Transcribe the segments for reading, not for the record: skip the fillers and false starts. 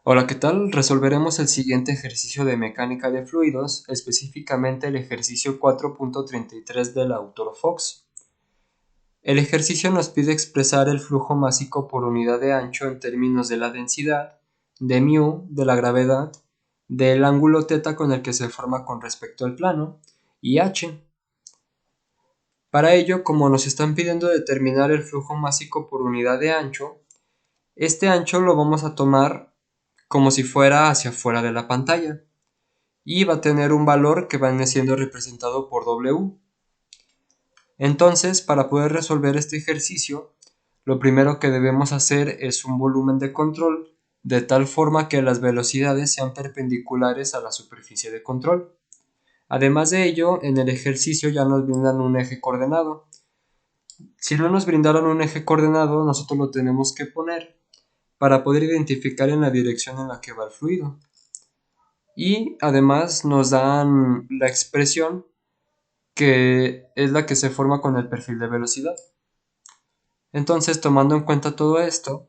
Hola, ¿qué tal? Resolveremos el siguiente ejercicio de mecánica de fluidos, específicamente el ejercicio 4.33 del autor Fox. El ejercicio nos pide expresar el flujo másico por unidad de ancho en términos de la densidad, de μ, de la gravedad, del ángulo θ con el que se forma con respecto al plano, y h. Para ello, como nos están pidiendo determinar el flujo másico por unidad de ancho, este ancho lo vamos a tomar como si fuera hacia afuera de la pantalla y va a tener un valor que va siendo representado por W. Entonces, para poder resolver este ejercicio, lo primero que debemos hacer es un volumen de control de tal forma que las velocidades sean perpendiculares a la superficie de control. Además de ello, en el ejercicio ya nos brindan un eje coordenado. Si no nos brindaron un eje coordenado, nosotros lo tenemos que poner para poder identificar en la dirección en la que va el fluido. Y además nos dan la expresión que es la que se forma con el perfil de velocidad. Entonces, tomando en cuenta todo esto,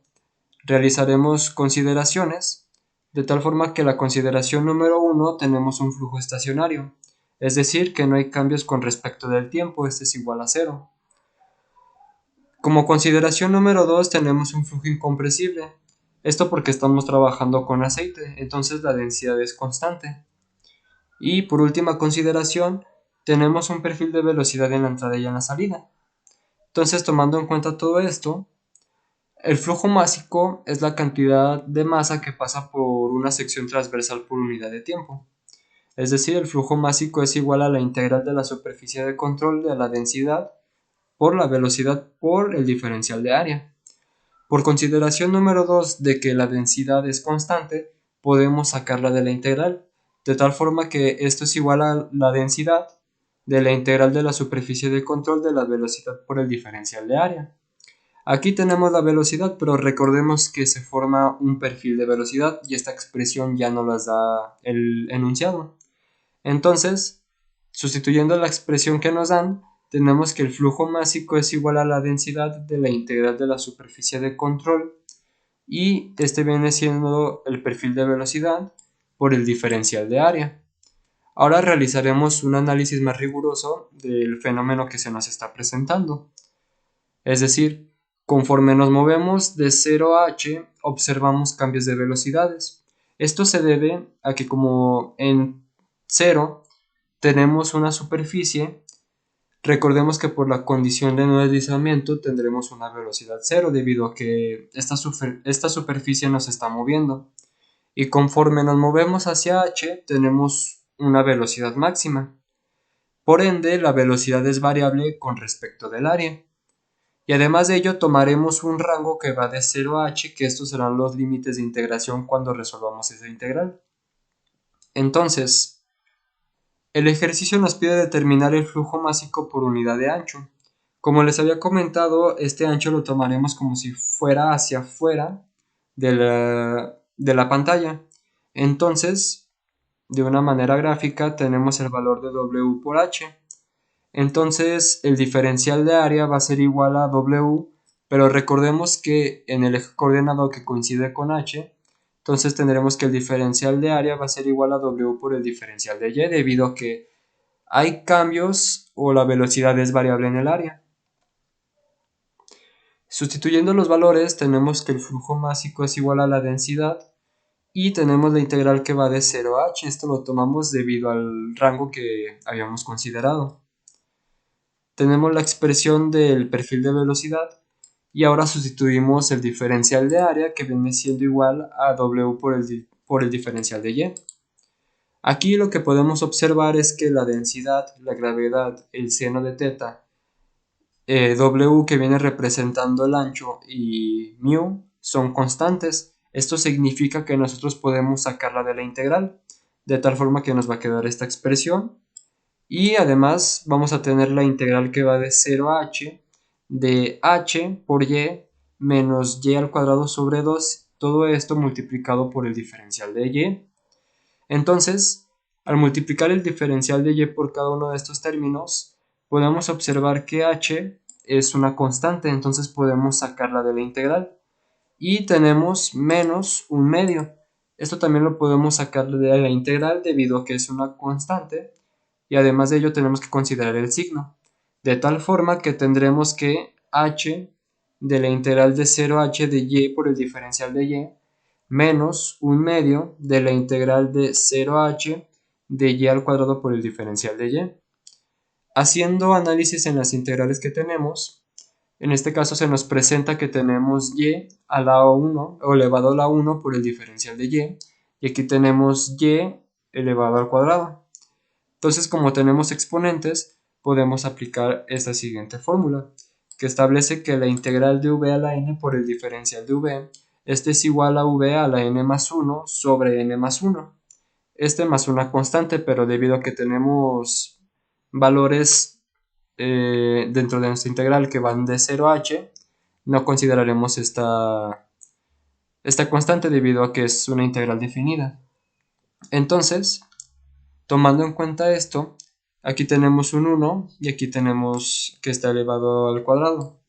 realizaremos consideraciones, de tal forma que la consideración número 1 tenemos un flujo estacionario, es decir, que no hay cambios con respecto del tiempo, este es igual a cero. Como consideración número 2 tenemos un flujo incompresible, esto porque estamos trabajando con aceite, entonces la densidad es constante. Y por última consideración, tenemos un perfil de velocidad en la entrada y en la salida. Entonces, tomando en cuenta todo esto, el flujo másico es la cantidad de masa que pasa por una sección transversal por unidad de tiempo. Es decir, el flujo másico es igual a la integral de la superficie de control de la densidad por la velocidad por el diferencial de área. Por consideración número 2 de que la densidad es constante, podemos sacarla de la integral, de tal forma que esto es igual a la densidad de la integral de la superficie de control de la velocidad por el diferencial de área. Aquí tenemos la velocidad, pero recordemos que se forma un perfil de velocidad y esta expresión ya no las da el enunciado. Entonces, sustituyendo la expresión que nos dan, tenemos que el flujo másico es igual a la densidad de la integral de la superficie de control y este viene siendo el perfil de velocidad por el diferencial de área. Ahora realizaremos un análisis más riguroso del fenómeno que se nos está presentando. Es decir, conforme nos movemos de 0 a h, observamos cambios de velocidades. Esto se debe a que como en 0 tenemos una superficie, recordemos que por la condición de no deslizamiento tendremos una velocidad cero debido a que esta superficie nos está moviendo. Y conforme nos movemos hacia h, tenemos una velocidad máxima. Por ende, la velocidad es variable con respecto del área. Y además de ello tomaremos un rango que va de 0 a h, que estos serán los límites de integración cuando resolvamos esa integral. Entonces, el ejercicio nos pide determinar el flujo másico por unidad de ancho. Como les había comentado, este ancho lo tomaremos como si fuera hacia afuera de la pantalla. Entonces, de una manera gráfica, tenemos el valor de W por H. Entonces el diferencial de área va a ser igual a W, pero recordemos que en el eje coordenado que coincide con H, entonces tendremos que el diferencial de área va a ser igual a W por el diferencial de Y, debido a que hay cambios o la velocidad es variable en el área. Sustituyendo los valores, tenemos que el flujo másico es igual a la densidad y tenemos la integral que va de 0 a h. Esto lo tomamos debido al rango que habíamos considerado. Tenemos la expresión del perfil de velocidad y ahora sustituimos el diferencial de área que viene siendo igual a W por el diferencial de Y. Aquí lo que podemos observar es que la densidad, la gravedad, el seno de θ, W que viene representando el ancho y μ son constantes. Esto significa que nosotros podemos sacarla de la integral, de tal forma que nos va a quedar esta expresión. Y además vamos a tener la integral que va de 0 a h de h por y menos y al cuadrado sobre 2, todo esto multiplicado por el diferencial de y. Entonces, al multiplicar el diferencial de y por cada uno de estos términos, podemos observar que h es una constante, entonces podemos sacarla de la integral. Y tenemos menos un medio. Esto también lo podemos sacar de la integral debido a que es una constante y además de ello tenemos que considerar el signo, de tal forma que tendremos que h de la integral de 0h de y por el diferencial de y menos un medio de la integral de 0h de y al cuadrado por el diferencial de y. Haciendo análisis en las integrales que tenemos, en este caso se nos presenta que tenemos y a la 1 o elevado a la 1 por el diferencial de y aquí tenemos y elevado al cuadrado. Entonces, como tenemos exponentes, podemos aplicar esta siguiente fórmula, que establece que la integral de v a la n por el diferencial de v, este es igual a v a la n más 1 sobre n más 1. Este más una constante, pero debido a que tenemos valores dentro de nuestra integral que van de 0 a h, no consideraremos esta constante debido a que es una integral definida. Entonces, tomando en cuenta esto, aquí tenemos un 1 y aquí tenemos que está elevado al cuadrado.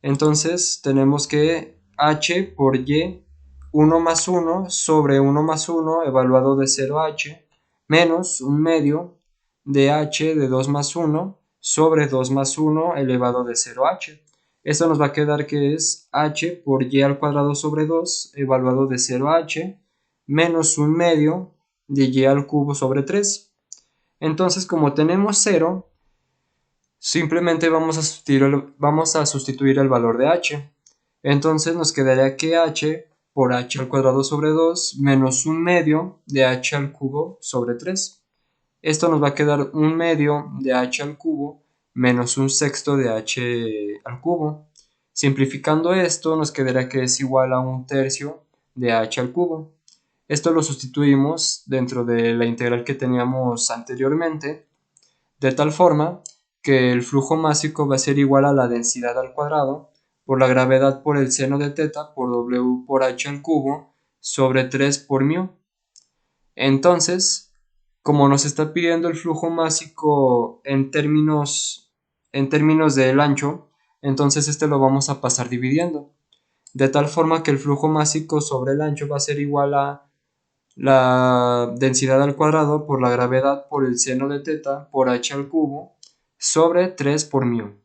Entonces tenemos que h por y 1 más 1 sobre 1 más 1 evaluado de 0 a h menos un medio de h de 2 más 1 sobre 2 más 1 elevado de 0 a h. Esto nos va a quedar que es h por y al cuadrado sobre 2 evaluado de 0 a h menos un medio de y al cubo sobre 3. Entonces, como tenemos 0, simplemente vamos a sustituir el valor de h. Entonces nos quedaría que h por h al cuadrado sobre 2 menos un medio de h al cubo sobre 3. Esto nos va a quedar un medio de h al cubo menos un sexto de h al cubo. Simplificando esto nos quedaría que es igual a un tercio de h al cubo. Esto lo sustituimos dentro de la integral que teníamos anteriormente, de tal forma que el flujo másico va a ser igual a la densidad al cuadrado por la gravedad por el seno de teta por W por H al cubo sobre 3 por μ. Entonces, como nos está pidiendo el flujo másico en términos del ancho, entonces este lo vamos a pasar dividiendo, de tal forma que el flujo másico sobre el ancho va a ser igual a la densidad al cuadrado por la gravedad por el seno de teta por h al cubo sobre 3 por μ.